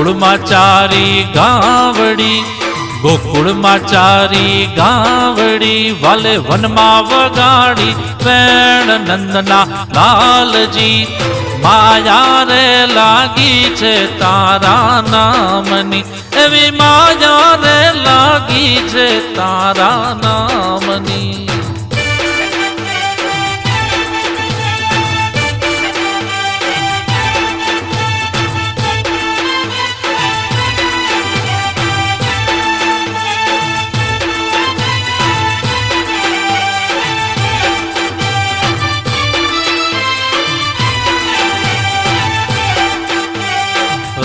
ગોકુળમાં ચારી ગાવડી, ગોકુળમાં ચારી ગાવડી, વાલે વનમાં વગાડી વેણ નંદના લાલજી. માયા રે લાગી છે તારા નામની, એવી માયા રે લાગી છે તારા નામની.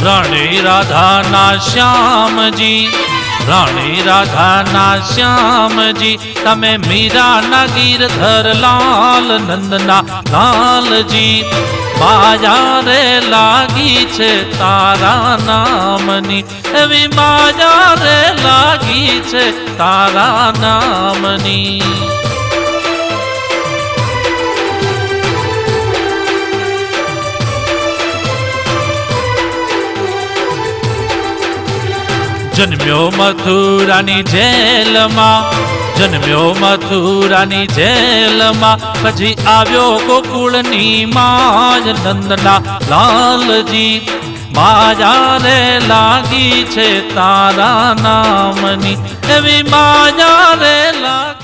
રાણી રાધાના શ્યામજી, રાણી રાધાના શ્યામજી, તમે મીરાના ગીરધર લાલ નંદના લાલજી. માયા રે લાગી છે તારા નામની, એવી માયા રે લાગી છે તારા નામની. જન્મ્યો મથુરાની જેલમાં, જન્મ્યો મથુરાની જેલમાં, પછી આવ્યો ગોકુળની માય નંદના લાલજી. માયા રે લાગી છે તારા નામની, એવી માયા રે લાગી.